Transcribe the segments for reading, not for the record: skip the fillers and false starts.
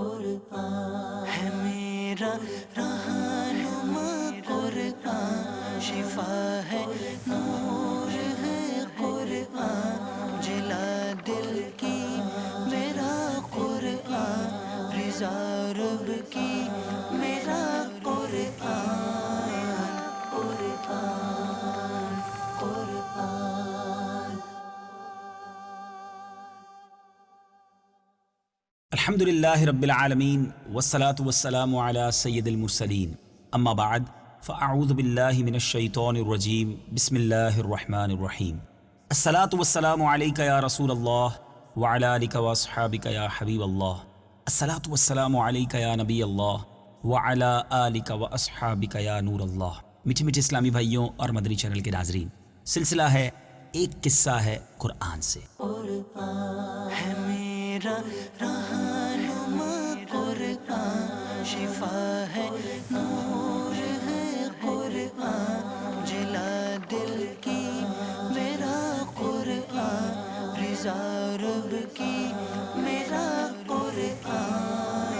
قرآن ہے میرا رہنما، قرآن شفا ہے، نور ہے قرآن، جلا دل کی میرا قرآن، رضا رب کی میرا قرآن، قرآن قرآن۔ الحمد للہ رب العالمین والصلاة والسلام علی سید المرسلین، اما بعد فاعوذ باللہ من الشیطان الرجیم، بسم اللہ الرحمن الرحیم۔ الصلاة والسلام علیک یا رسول اللہ وعلی آلک واصحابک یا حبیب اللہ، الصلاة والسلام علیک یا نبی اللہ وعلی آلک واصحابک یا نور اللہ۔ میٹھے میٹھے اسلامی بھائیوں اور مدنی چینل کے ناظرین، سلسلہ ہے ایک قصہ ہے قرآن سے۔ قرآن ہے میرا رہنما، قرآن شفا ہے، نور ہے قرآن، جلا دل کی میرا قرآن، رضا رب کی میرا قرآن،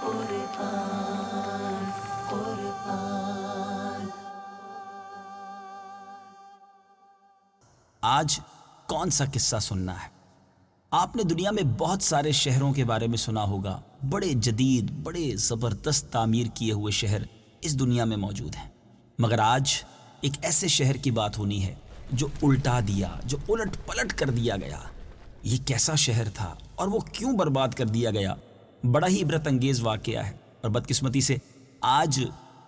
قرآن قرآن۔ آج کون سا قصہ سننا ہے؟ آپ نے دنیا میں بہت سارے شہروں کے بارے میں سنا ہوگا، بڑے جدید، بڑے زبردست تعمیر کیے ہوئے شہر اس دنیا میں موجود ہیں، مگر آج ایک ایسے شہر کی بات ہونی ہے جو الٹا دیا، جو الٹ پلٹ کر دیا گیا۔ یہ کیسا شہر تھا اور وہ کیوں برباد کر دیا گیا؟ بڑا ہی عبرت انگیز واقعہ ہے، اور بدقسمتی سے آج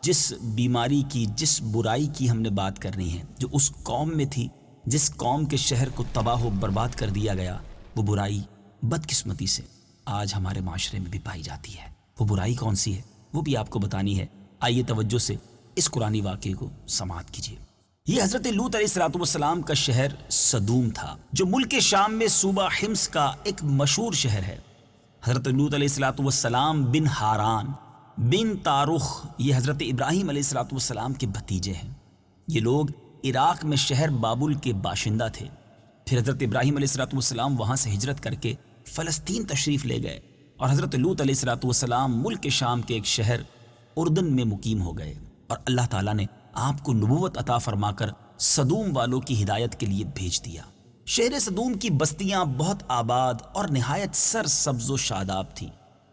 جس بیماری کی، جس برائی کی ہم نے بات کرنی ہے، جو اس قوم میں تھی، جس قوم کے شہر کو تباہ و برباد کر دیا گیا، وہ برائی بدقسمتی سے آج ہمارے معاشرے میں بھی پائی جاتی ہے۔ وہ برائی کون سی ہے وہ بھی آپ کو بتانی ہے۔ آئیے توجہ سے اس قرآنی واقعے کو سماعت کیجیے۔ یہ حضرت لوط علیہ السلام کا شہر صدوم تھا، جو ملک شام میں صوبہ حمص کا ایک مشہور شہر ہے۔ حضرت لوط علیہ السلام بن ہاران بن تارخ یہ حضرت ابراہیم علیہ السلام کے بھتیجے ہیں۔ یہ لوگ عراق میں شہر بابل کے باشندہ تھے۔ پھر حضرت ابراہیم علیہ السلام وہاں سے ہجرت کر کے فلسطین تشریف لے گئے، اور حضرت لوط علیہ السلام ملک شام کے ایک شہر اردن میں مقیم ہو گئے، اور اللہ تعالیٰ نے آپ کو نبوت عطا فرما کر صدوم والوں کی ہدایت کے لیے بھیج دیا۔ شہر صدوم کی بستیاں بہت آباد اور نہایت سر سبز و شاداب تھیں،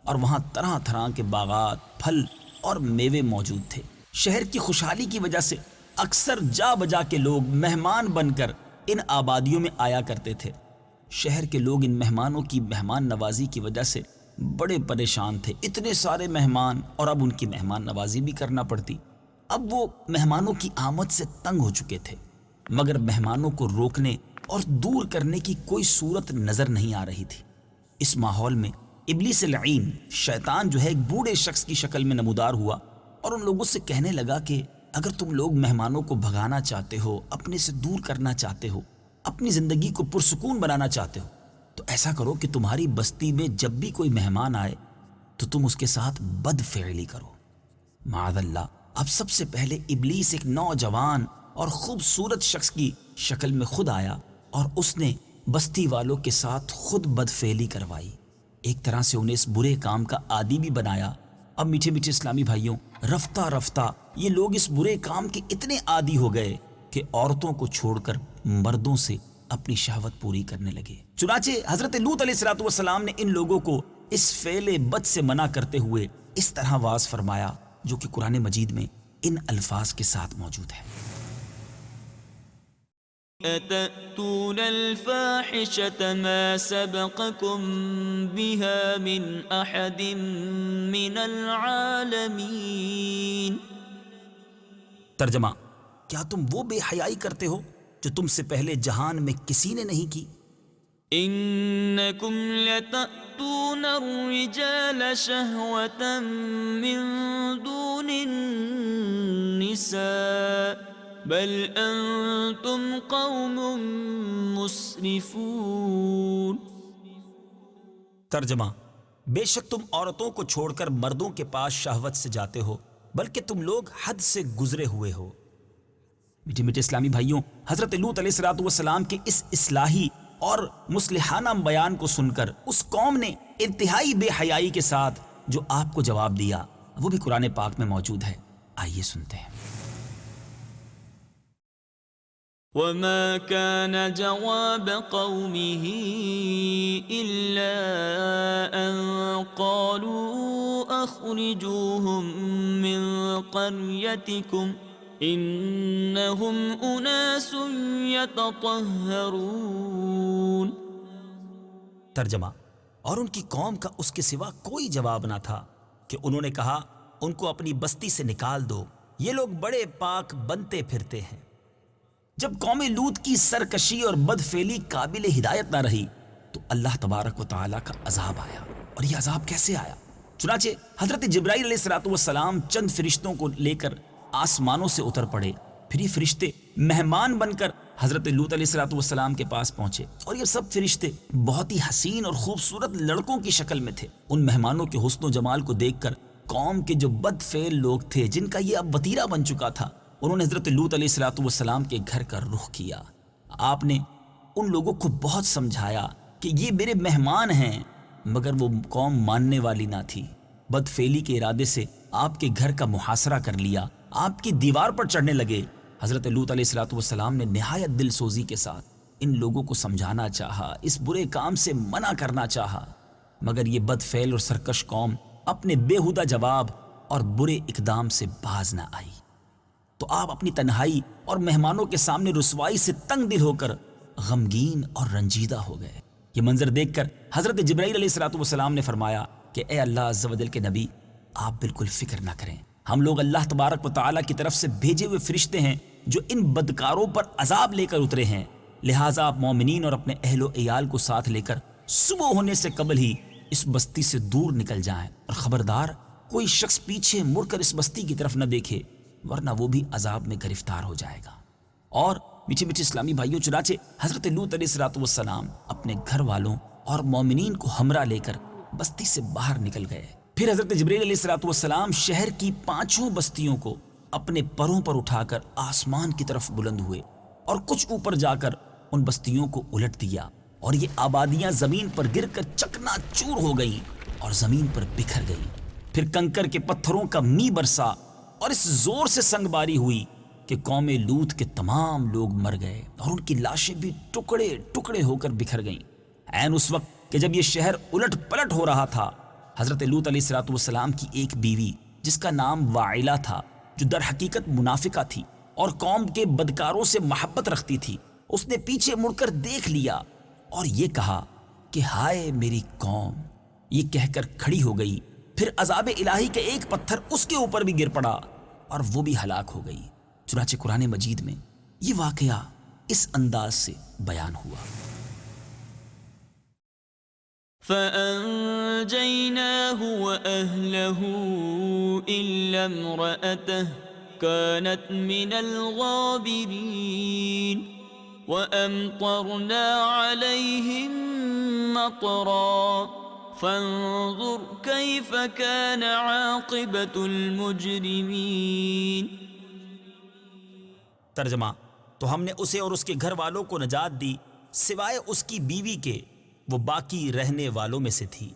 اور وہاں طرح طرح کے باغات، پھل اور میوے موجود تھے۔ شہر کی خوشحالی کی وجہ سے اکثر جا بجا کے لوگ مہمان بن کر ان آبادیوں میں آیا کرتے تھے۔ شہر کے لوگ ان مہمانوں کی مہمان نوازی کی وجہ سے بڑے پریشان تھے، اتنے سارے مہمان، اور اب ان کی مہمان نوازی بھی کرنا پڑتی۔ اب وہ مہمانوں کی آمد سے تنگ ہو چکے تھے، مگر مہمانوں کو روکنے اور دور کرنے کی کوئی صورت نظر نہیں آ رہی تھی۔ اس ماحول میں ابلیس لعین، شیطان جو ہے، ایک بوڑھے شخص کی شکل میں نمودار ہوا، اور ان لوگوں سے کہنے لگا کہ اگر تم لوگ مہمانوں کو بھگانا چاہتے ہو، اپنے سے دور کرنا چاہتے ہو، اپنی زندگی کو پرسکون بنانا چاہتے ہو، تو ایسا کرو کہ تمہاری بستی میں جب بھی کوئی مہمان آئے تو تم اس کے ساتھ بد فعلی کرو۔ معاذ اللہ، اب سب سے پہلے ابلیس ایک نوجوان اور خوبصورت شخص کی شکل میں خود آیا، اور اس نے بستی والوں کے ساتھ خود بد فعلی کروائی، ایک طرح سے انہیں اس برے کام کا عادی بھی بنایا۔ اب میٹھے میٹھے اسلامی بھائیوں، رفتہ رفتہ یہ لوگ اس برے کام کے اتنے عادی ہو گئے کہ عورتوں کو چھوڑ کر مردوں سے اپنی شہوت پوری کرنے لگے۔ چنانچہ حضرت لوط علیہ السلام نے ان لوگوں کو اس فعل بد سے منع کرتے ہوئے اس طرح واعظ فرمایا، جو کہ قرآن مجید میں ان الفاظ کے ساتھ موجود ہے۔ أتأتون الفاحشة ما سبقكم بها من أحد من العالمين۔ ترجمہ، کیا تم وہ بے حیائی کرتے ہو جو تم سے پہلے جہان میں کسی نے نہیں کی؟ إنكم لتأتون الرجال شهوة من دون النساء بل انتم قوم مسرفون۔ ترجمہ، بے شک تم عورتوں کو چھوڑ کر مردوں کے پاس شہوت سے جاتے ہو، بلکہ تم لوگ حد سے گزرے ہوئے ہو۔ میٹھے میٹھے اسلامی بھائیوں، حضرت لوط علیہ السلام کے اس اصلاحی اور مصلحانہ بیان کو سن کر اس قوم نے انتہائی بے حیائی کے ساتھ جو آپ کو جواب دیا وہ بھی قرآن پاک میں موجود ہے. آئیے سنتے ہیں. وما كان جواب قومه إلا أن قالوا أخرجوهم من قريتكم إنهم أناس يتطهرون. ترجمہ: اور ان کی قوم کا اس کے سوا کوئی جواب نہ تھا کہ انہوں نے کہا ان کو اپنی بستی سے نکال دو، یہ لوگ بڑے پاک بنتے پھرتے ہیں. جب قوم لوط کی سرکشی اور بدفعلی قابل ہدایت نہ رہی تو اللہ تبارک و تعالیٰ کا عذاب آیا. اور یہ عذاب کیسے آیا؟ چنانچہ حضرت جبرائیل علیہ السلام چند فرشتوں کو لے کر آسمانوں سے اتر پڑے. پھر یہ فرشتے مہمان بن کر حضرت لوط علیہ السلام کے پاس پہنچے، اور یہ سب فرشتے بہت ہی حسین اور خوبصورت لڑکوں کی شکل میں تھے. ان مہمانوں کے حسن و جمال کو دیکھ کر قوم کے جو بد فعل لوگ تھے، جن کا یہ اب وتیرہ بن چکا تھا، انہوں نے حضرت لوط علیہ السلام کے گھر کا رخ کیا. آپ نے ان لوگوں کو بہت سمجھایا کہ یہ میرے مہمان ہیں، مگر وہ قوم ماننے والی نہ تھی. بد فعلی کے ارادے سے آپ کے گھر کا محاصرہ کر لیا، آپ کی دیوار پر چڑھنے لگے. حضرت لوط علیہ السلام نے نہایت دل سوزی کے ساتھ ان لوگوں کو سمجھانا چاہا، اس برے کام سے منع کرنا چاہا، مگر یہ بد فعل اور سرکش قوم اپنے بےہودہ جواب اور برے اقدام سے باز نہ آئی. تو آپ اپنی تنہائی اور مہمانوں کے سامنے رسوائی سے تنگ دل ہو کر غمگین اور رنجیدہ ہو گئے. یہ منظر دیکھ کر حضرت جبرائیل علیہ السلام نے فرمایا کہ اے اللہ عز و جل کے نبی، آپ بالکل فکر نہ کریں، ہم لوگ اللہ تبارک و تعالیٰ کی طرف سے بھیجے ہوئے فرشتے ہیں جو ان بدکاروں پر عذاب لے کر اترے ہیں. لہٰذا آپ مومنین اور اپنے اہل و عیال کو ساتھ لے کر صبح ہونے سے قبل ہی اس بستی سے دور نکل جائیں، اور خبردار کوئی شخص پیچھے مڑ کر اس بستی کی طرف نہ دیکھے، ورنہ وہ بھی عذاب میں گرفتار ہو جائے گا. اور میٹھے میٹھے اسلامی بھائیوں، چنانچہ حضرت لوط علیہ السلام اپنے گھر والوں اور مومنین کو ہمراہ لے کر بستی سے باہر نکل گئے. پھر حضرت جبرائیل علیہ السلام شہر کی 5 بستیوں کو اپنے پروں پر اٹھا کر آسمان کی طرف بلند ہوئے اور کچھ اوپر جا کر ان بستیوں کو الٹ دیا، اور یہ آبادیاں زمین پر گر کر چکنا چور ہو گئیں اور زمین پر بکھر گئیں. پھر کنکر کے پتھروں کا می برسا اور اس زور سے سنگ باری ہوئی کہ قوم لوط کے تمام لوگ مر گئے اور ان کی لاشیں بھی ٹکڑے ٹکڑے ہو کر بکھر گئیں. عین اس وقت کہ جب یہ شہر الٹ پلٹ ہو رہا تھا، حضرت لوط علیہ السلام کی ایک بیوی جس کا نام واعلہ تھا، جو در حقیقت منافقہ تھی اور قوم کے بدکاروں سے محبت رکھتی تھی، اس نے پیچھے مڑ کر دیکھ لیا اور یہ کہا کہ ہائے میری قوم. یہ کہہ کر کھڑی ہو گئی. پھر عذاب الہی کا ایک پتھر اس کے اوپر بھی گر پڑا اور وہ بھی ہلاک ہو گئی. چنانچہ قرآن مجید میں یہ واقعہ اس انداز سے بیان ہوا. فأنجيناه وأهله إلا امرأته كانت من الغابرين وأمطرنا عليهم مطرا فانظر كيف كان عاقبة المجرمين. ترجمہ: تو ہم نے اسے اور اس کے گھر والوں کو نجات دی سوائے اس کی بیوی کے، وہ باقی رہنے والوں میں سے تھی،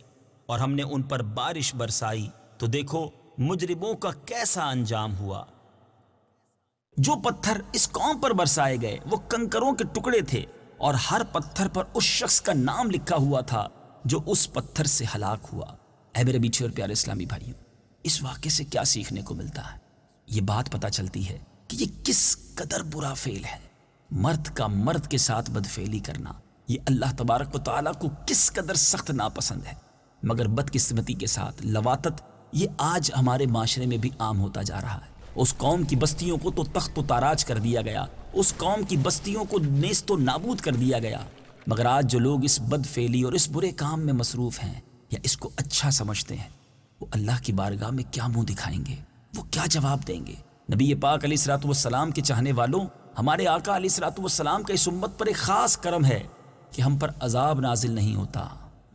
اور ہم نے ان پر بارش برسائی تو دیکھو مجرموں کا کیسا انجام ہوا. جو پتھر اس قوم پر برسائے گئے وہ کنکروں کے ٹکڑے تھے، اور ہر پتھر پر اس شخص کا نام لکھا ہوا تھا جو اس پتھر سے ہلاک ہوا. اے میرے میٹھے اور پیارے اسلامی بھائیوں، اس واقعے سے کیا سیکھنے کو ملتا ہے؟ یہ بات پتہ چلتی ہے کہ یہ کس قدر برا فعل ہے. مرد کا مرد کے ساتھ بدفعلی کرنا یہ اللہ تبارک و تعالیٰ کو کس قدر سخت ناپسند ہے. مگر بدقسمتی کے ساتھ لواطت یہ آج ہمارے معاشرے میں بھی عام ہوتا جا رہا ہے. اس قوم کی بستیوں کو تو تخت و تاراج کر دیا گیا، اس قوم کی بستیوں کو نیست و نابود کر دیا گیا، مگر آج جو لوگ اس بدفعلی اور اس برے کام میں مصروف ہیں یا اس کو اچھا سمجھتے ہیں، وہ اللہ کی بارگاہ میں کیا منہ دکھائیں گے؟ وہ کیا جواب دیں گے؟ نبی پاک علیہ السلام کے چاہنے والوں، ہمارے آقا علیہ السلام کا اس امت پر ایک خاص کرم ہے کہ ہم پر عذاب نازل نہیں ہوتا،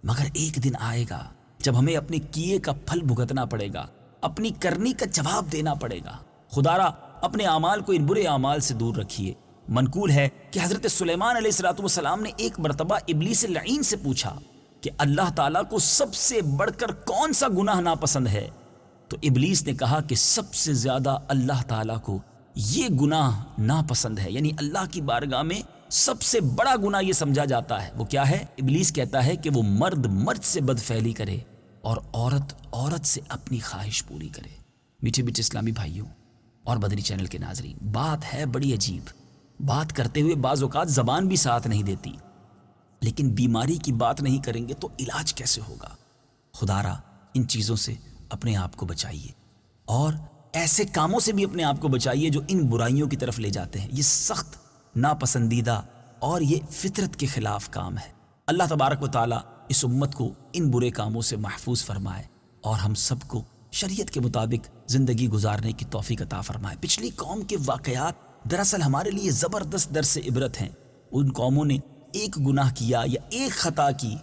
مگر ایک دن آئے گا جب ہمیں اپنے کیے کا پھل بھگتنا پڑے گا، اپنی کرنی کا جواب دینا پڑے گا. خدا را اپنے اعمال کو ان برے اعمال سے دور رکھیے. منقول ہے کہ حضرت سلیمان علیہ السلام نے ایک مرتبہ ابلیس لعین سے پوچھا کہ اللہ تعالیٰ کو سب سے بڑھ کر کون سا گناہ ناپسند ہے، تو ابلیس نے کہا کہ سب سے زیادہ اللہ تعالیٰ کو یہ گناہ ناپسند ہے، یعنی اللہ کی بارگاہ میں سب سے بڑا گناہ یہ سمجھا جاتا ہے۔ وہ کیا ہے؟ ابلیس کہتا ہے کہ وہ مرد مرد سے بدفعلی کرے اور عورت عورت سے اپنی خواہش پوری کرے۔ میٹھے میٹھے اسلامی بھائیوں اور مدنی چینل کے ناظرین، بات ہے بڑی عجیب، بات کرتے ہوئے بعض اوقات زبان بھی ساتھ نہیں دیتی، لیکن بیماری کی بات نہیں کریں گے تو علاج کیسے ہوگا؟ خدا را ان چیزوں سے اپنے آپ کو بچائیے اور ایسے کاموں سے بھی اپنے آپ کو بچائیے جو ان برائیوں کی طرف لے جاتے ہیں۔ یہ سخت ناپسندیدہ اور یہ فطرت کے خلاف کام ہے۔ اللہ تبارک و تعالیٰ اس امت کو ان برے کاموں سے محفوظ فرمائے اور ہم سب کو شریعت کے مطابق زندگی گزارنے کی توفیق عطا فرمائے۔ پچھلی قوم کے واقعات دراصل ہمارے لیے زبردست درس عبرت ہیں۔ ان قوموں نے ایک گناہ کیا یا ایک خطا کی،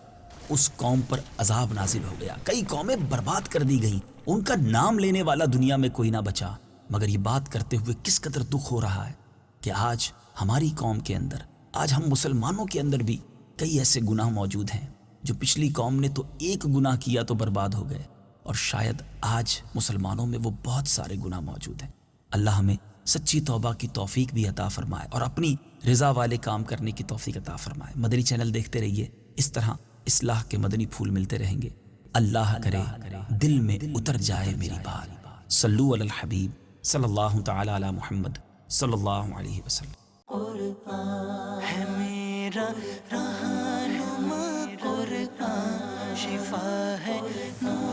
اس قوم پر عذاب نازل ہو گیا، کئی قومیں برباد کر دی گئیں، ان کا نام لینے والا دنیا میں کوئی نہ بچا۔ مگر یہ بات کرتے ہوئے کس قدر دکھ ہو رہا ہے کہ آج ہماری قوم کے اندر، آج ہم مسلمانوں کے اندر بھی کئی ایسے گناہ موجود ہیں جو پچھلی قوم نے تو ایک گناہ کیا تو برباد ہو گئے، اور شاید آج مسلمانوں میں وہ بہت سارے گناہ موجود ہیں۔ اللہ ہمیں سچی توبہ کی توفیق بھی عطا فرمائے اور اپنی رضا والے کام کرنے کی توفیق عطا فرمائے۔ مدنی چینل دیکھتے رہیے، اس طرح اصلاح کے مدنی پھول ملتے رہیں گے۔ اللہ کرے دل میں اتر جائے میری بات۔ صلو علی الحبیب صلی اللہ تعالی علی محمد صلی اللہ علیہ وسلم۔ قرآن ہے میرا رہنما، قرآن شفا ہے نور